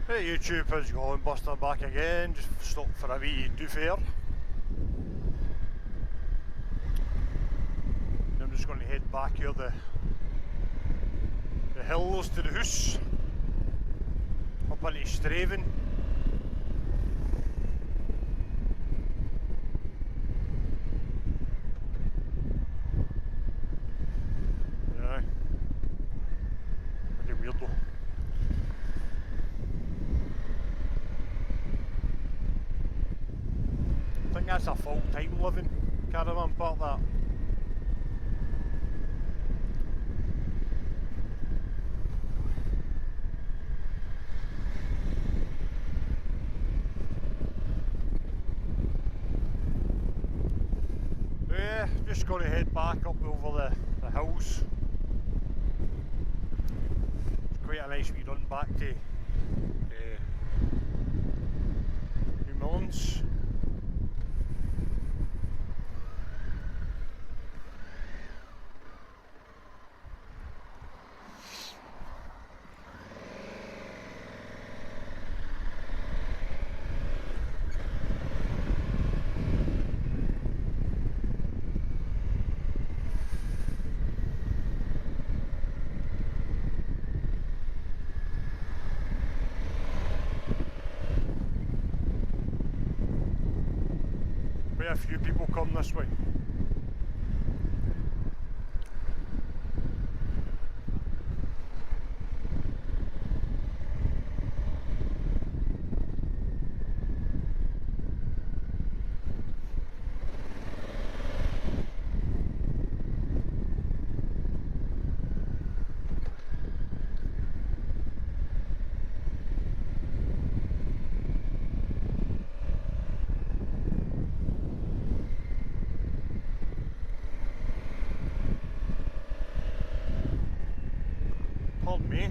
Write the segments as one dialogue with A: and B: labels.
A: Hey YouTube, how's it going? Buster back again, just stopped for a wee do fair. I'm just going to head back here the hills to the house, up into Straven. Yeah, pretty weird though. I think that's a full-time living caravan park, that. Yeah, just going to head back up over the hills. It's quite a nice wee run back to New Millens. A few people come this way. Pardon me.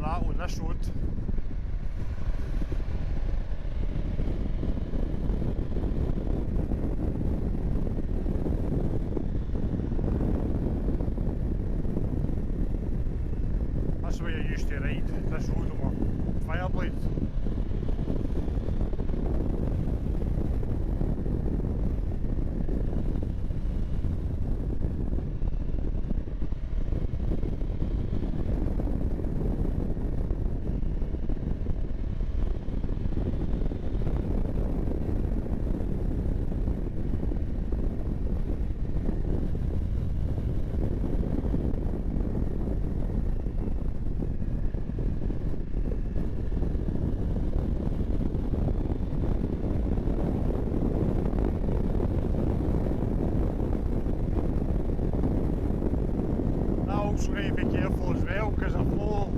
A: On this road. That's the way I used to ride this road on my Fireblade. also need to be careful as well because I've not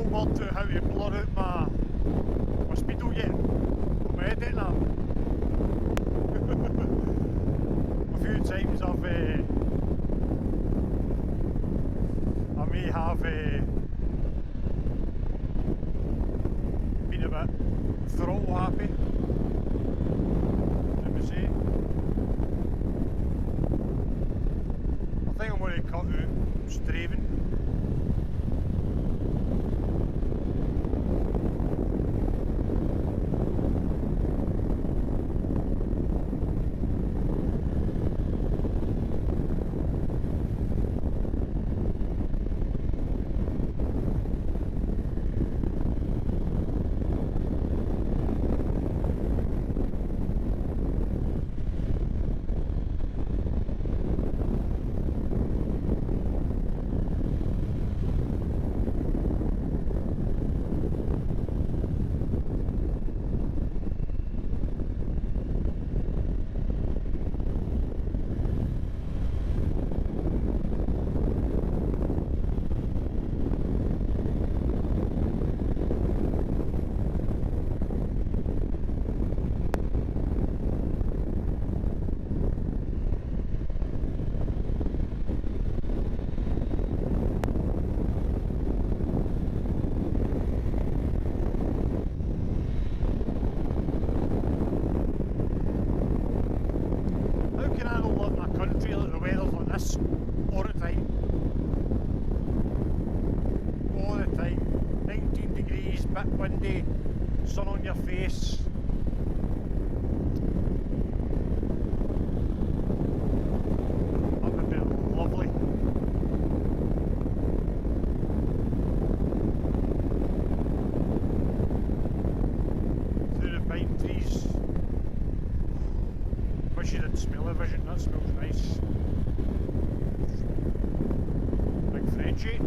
A: worked out how to blur out my speedo yet. I'm editing that. A few times I may have been a bit throttle happy. Let me see. I think I'm going to cut out strafing. Windy, sun on your face. That would be lovely. Through the pine trees. Wish you didn't smell a vision, that smells nice. Big Frenchie.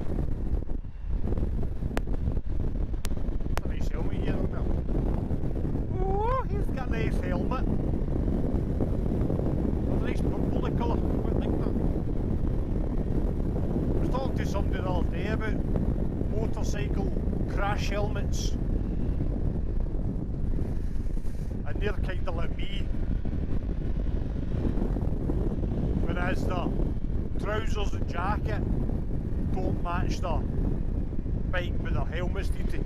A: Nice helmet. A nice purple colour. I like that. I was talking to somebody the other day about motorcycle crash helmets. And they're kind of like me. Whereas the trousers and jacket don't match the bike, but the helmets need to.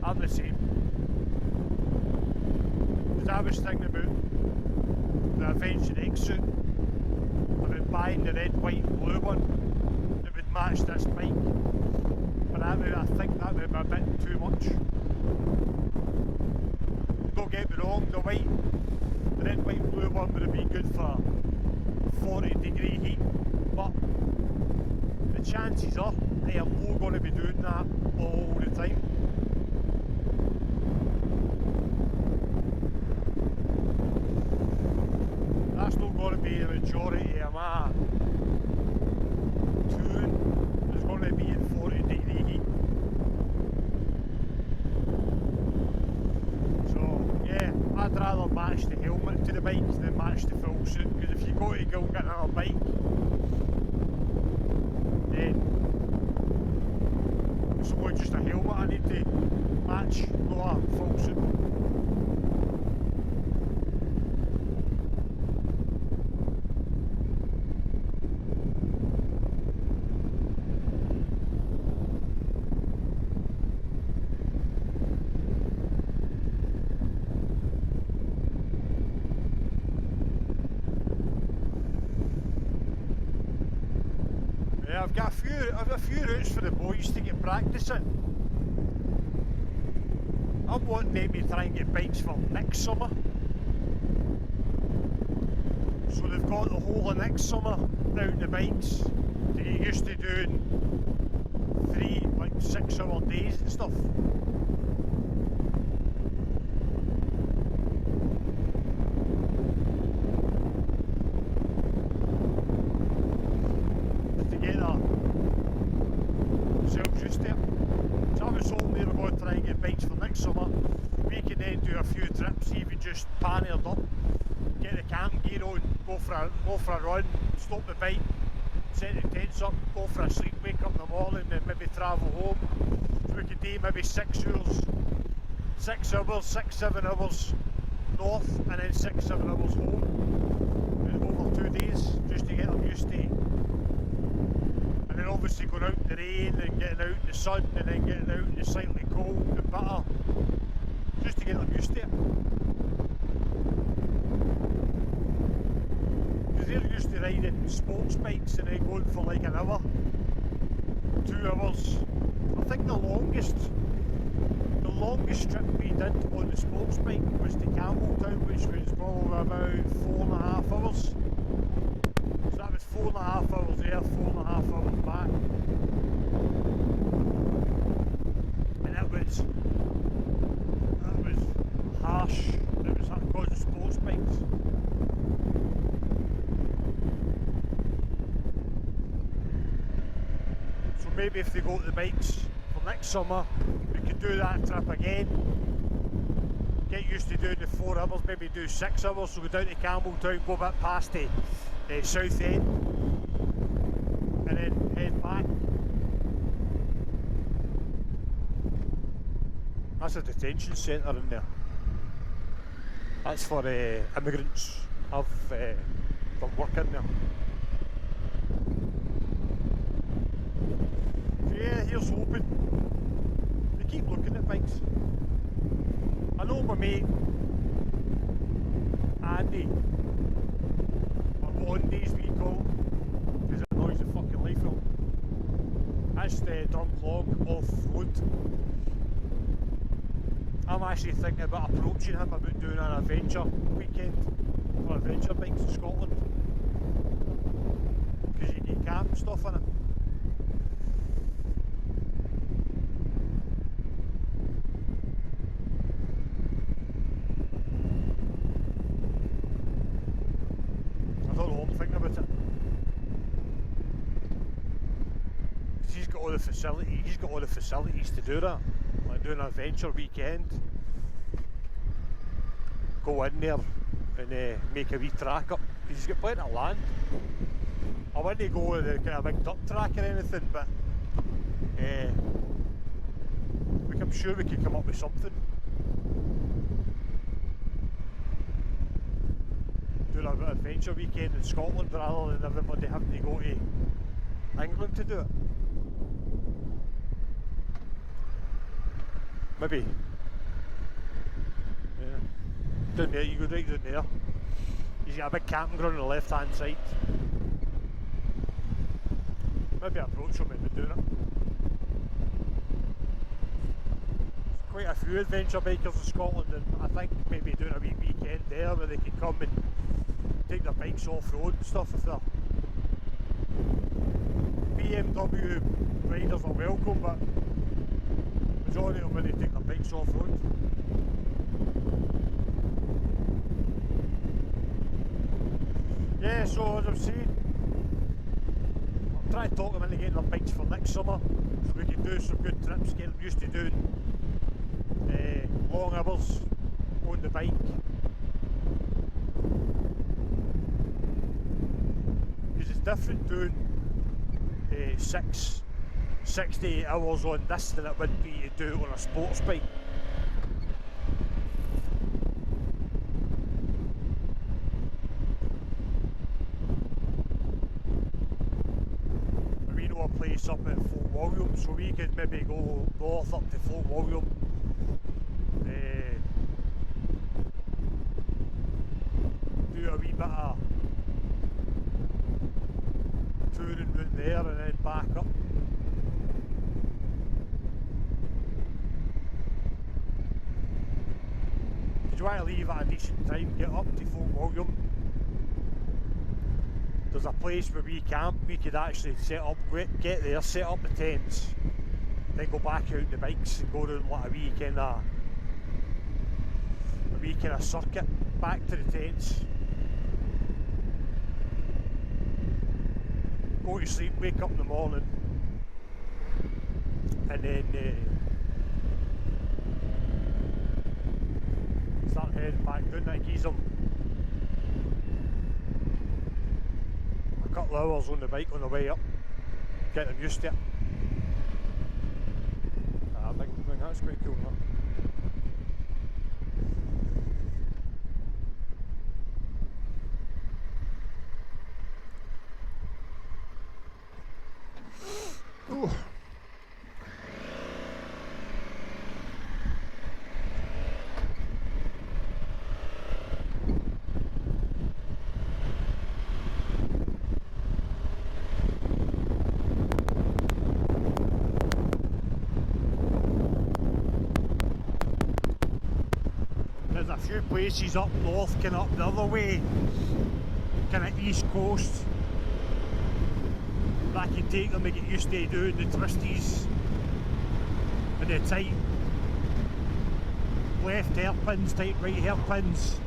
A: I'm the same. I was thinking about the Adventure X suit, about buying the red, white and blue one that would match this bike, but I think that would be a bit too much. Don't get me wrong, the red, white and blue one would have been good for 40-degree heat, but the chances are I am not going to be doing that all the time. That's not going to be the majority of my toon. It's going to be in 40-degree heat. So yeah, I'd rather match the helmet to the bike than match the full suit, because if you go to go get another bike, then it's only just a helmet I need to match, not a full suit. I've got a few routes for the boys to get practice in. I'm wanting to maybe try and get bikes for next summer. So they've got the whole of next summer out the bikes to get used to doing 3 like 6-hour days and stuff. Pan it up, get the camp gear on, go for a run, stop the bike, set the tents up, go for a sleep, wake up in the morning and maybe travel home. So we could do maybe 6 hours, 6 hours, 6, 7 hours north and then 6, 7 hours home over 2 days just to get them used to. And then obviously going out in the rain and getting out in the sun and then getting out in the slightly cold and bitter just to get them used to it. Because they're used to riding sports bikes and then going for like an hour, 2 hours. I think the longest trip we did on the sports bike was to Campbelltown, which was probably about 4.5 hours. So that was 4.5 hours there, 4.5 hours back. And that was harsh. It was because of sports bikes. So maybe if they go to the bikes for next summer, we could do that trip again. Get used to doing the 4 hours, maybe do 6 hours, so go down to Campbelltown, go a bit past the South End, and then head back. That's a detention centre in there. That's for immigrants that work in there. So yeah, here's hoping. They keep looking at bikes. I know my mate Andy, or Blondie's we call him, because it annoys the fucking life of him. That's the Drumclog off-road. I'm actually thinking about approaching him about doing an adventure weekend for adventure bikes in Scotland, because you get camp and stuff in it. I don't know, I'm thinking about it. He's got all the facilities. He's got all the facilities to do that. Like doing an adventure weekend, go in there and make a wee track up. He's got plenty of land. I wouldn't go with a kind of big duck track or anything, but I'm sure we could come up with something. Doing an adventure weekend in Scotland rather than everybody having to go to England to do it. Maybe. Yeah. Down there, you go right down there. He's got a big camping ground on the left hand side. Maybe approach him and be doing it. There's quite a few adventure bikers in Scotland, and I think maybe doing a wee weekend there where they can come and take their bikes off-road and stuff if they're BMW riders are welcome, but majority of them when they take their bikes off-road. Yeah, so as I'm saying, I'll try to talk them into getting their bikes for next summer so we can do some good trips, get them used to doing long hours on the bike. Because it's different doing 6 to 8 hours on this than it would be to do it on a sports bike. We know a place up at Fort William, so we could maybe go north up to Fort William, do a wee bit of touring round there and then back up. You want to leave at a decent time, get up to Fort William. There's a place where we camp, we could actually set up, get there, set up the tents, then go back out the bikes and go around like a wee kind of circuit back to the tents. Go to sleep, wake up in the morning, and then start heading back down. That gives them A couple of hours on the bike on the way up, get them used to it. I think that's quite cool, huh? Ooh. There's a few places up north, kind of up the other way, kind of east coast, that I can take them to get used to doing the twisties and the tight left hairpins, tight right hairpins.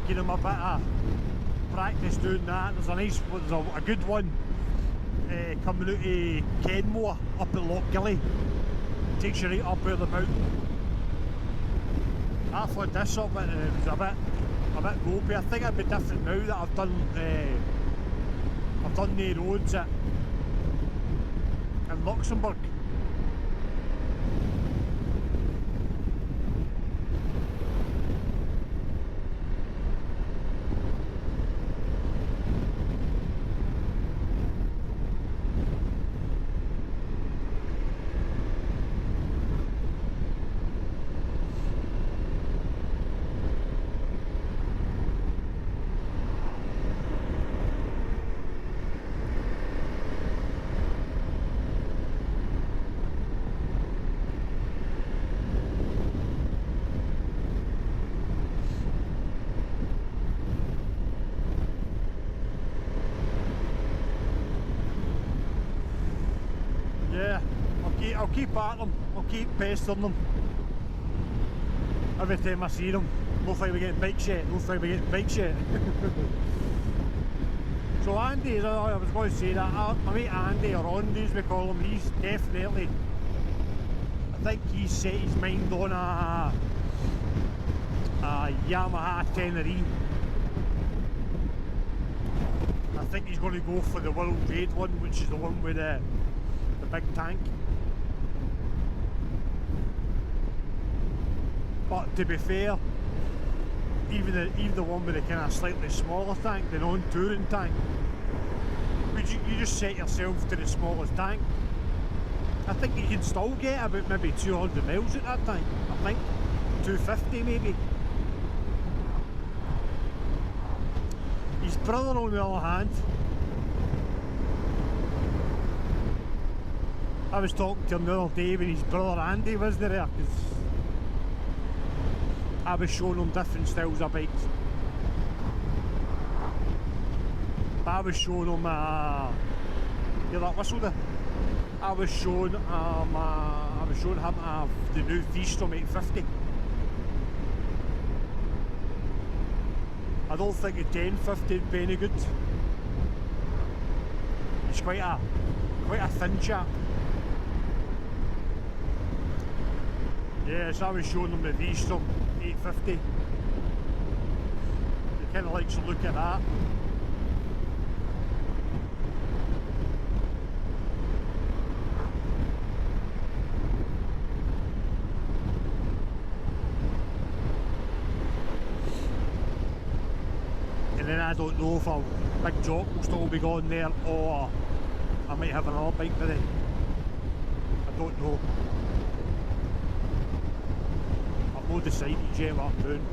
A: Give them a bit of practice doing that. There's a good one coming out of Kenmore up at Lochgilly. Takes you right up where the mountain. I thought this up and it was a bit ropey. I think it'd be different now that I've done the roads in Luxembourg. Yeah, I'll keep at them, I'll keep pestering them. Every time I see them, no think we're getting bikes yet, no think we're getting bikes yet. So Andy, I was going to say that, my mate Andy, or Andy as we call him, he's definitely, I think he's set his mind on a Yamaha 10RE. I think he's going to go for the World Trade one, which is the one with the big tank. But to be fair, even the one with the kind of slightly smaller tank, the non-touring tank, you just set yourself to the smallest tank. I think you can still get about maybe 200 miles at that tank. I think 250 maybe. His brother, on the other hand, I was talking to him the other day when his brother Andy was there, because I was showing him different styles of bikes. I was showing him hear that whistle there? I was showing him the new V-Strom 850. I don't think the 1050 would be any good. He's quite a thin chap. Yes, I was showing them the V-Strom 850. He kind of likes to look at that. And then I don't know if a big jock will still be going there, or I might have another bike with it. I don't know. I've not decided yet what I'm doing.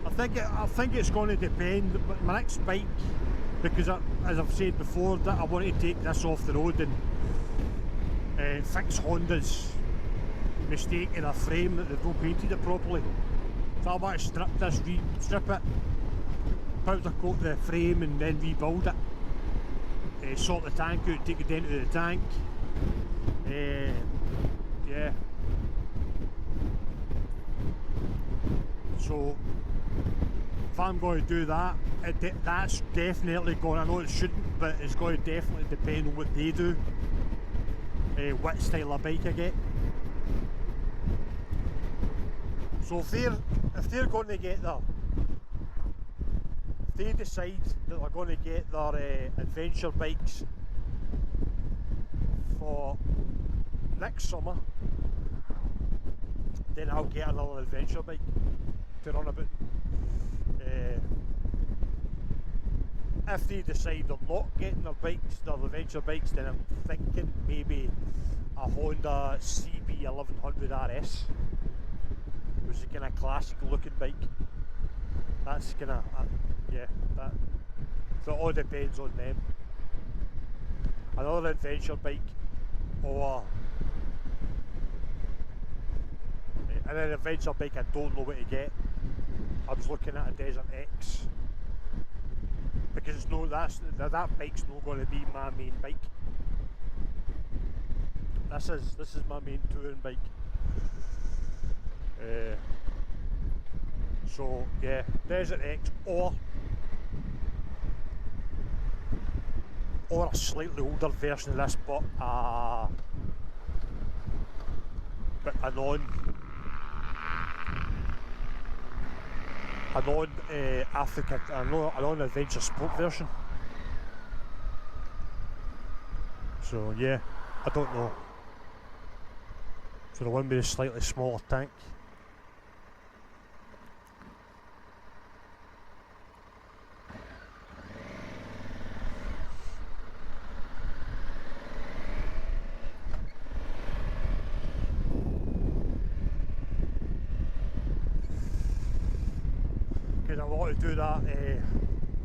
A: I think it's going to depend. My next bike, because as I've said before, that I want to take this off the road and fix Honda's mistake in a frame that they've not painted it properly. So I want to strip it, powder coat the frame and then rebuild it. Sort the tank out, take it down to the tank. Yeah. So if I'm going to do that, that's definitely going, I know it shouldn't, but it's going to definitely depend on what they do, what style of bike I get. So if they're going to get their, if they decide that they're going to get their adventure bikes for next summer, then I'll get another adventure bike to run about. If they decide they're not getting their adventure bikes, then I'm thinking maybe a Honda CB 1100 RS, which is a kind of classic looking bike. That's kind of, yeah, that. So it all depends on them. Another adventure bike, or and an adventure bike I don't know what to get. I was looking at a Desert X, because it's no, that bike's not going to be my main bike. This is my main touring bike. So yeah, Desert X or a slightly older version of this, but a non Africa, a non adventure sport version. So yeah, I don't know. So the one with a slightly smaller tank. Because I want to do that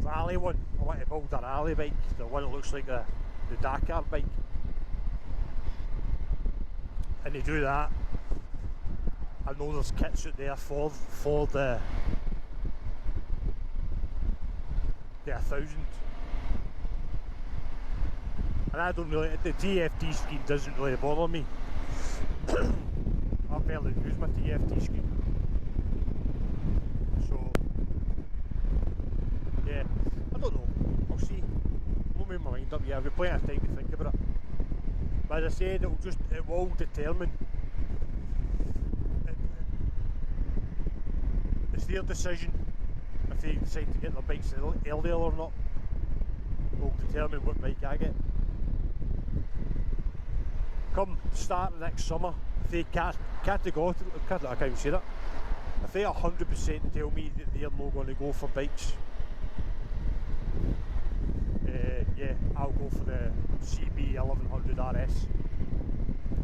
A: rally one. I want to build a rally bike, the one that looks like the Dakar bike. And to do that, I know there's kits out there for the 1000. And I don't really, the TFT screen doesn't really bother me. I barely use my TFT screen. So, yeah, I don't know, I'll see. I won't make my mind up yet, I've got plenty of time to think about it. But as I said, it will determine. It's their decision if they decide to get their bikes earlier or not. It will determine what bike I get. Come start of next summer, if they categorically, I can't even say that, if they 100% tell me that they're not going to go for bikes, yeah, I'll go for the CB 1100 RS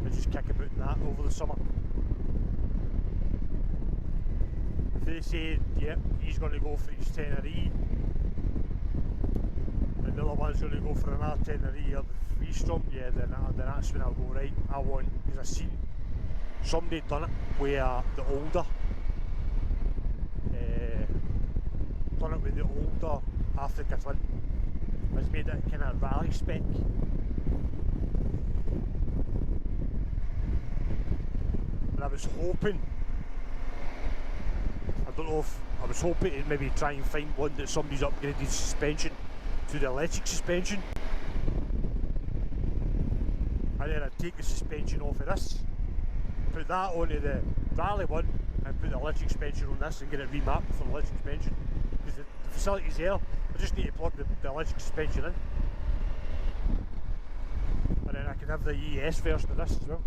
A: and just kick about in that over the summer. If they say, yeah, he's going to go for his 10RE and the other one's going to go for another 10RE or the Freestrom, yeah, then that's when I'll go, right, I want, because I've seen somebody done it where the older, done it with the older Africa Twin, has made it kind of rally spec. And I was hoping, I don't know if, I was hoping to maybe try and find one that somebody's upgraded suspension to the electric suspension. And then I'd take the suspension off of this, put that onto the rally one, and put the electric suspension on this and get it remapped for the electric suspension. Because the facility's there, I just need to plug the electric suspension in. And then I can have the ES version of this as well.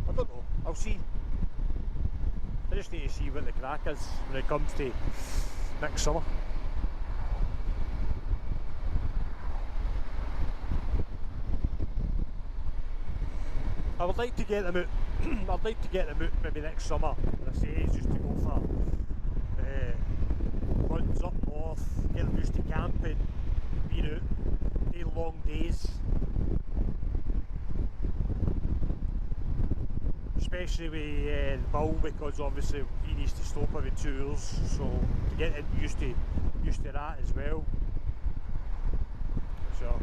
A: I don't know, I'll see. I just need to see what the crack is when it comes to next summer. I would like to get them out. I'd like to get them out maybe next summer. And I say just to go for runs up north, get them used to camping, being out, day long days. Especially with Bill, because obviously he needs to stop every 2 hours, so to get him used to that as well. So.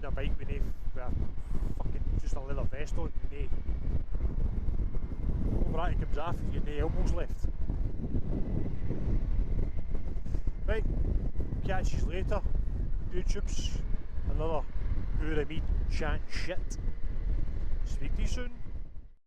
A: riding a bike with fucking just a leather vest on, over that it comes off, you've no elbows left. Right, catch you later. YouTube's another hour of me chatting shit. Speak to you soon.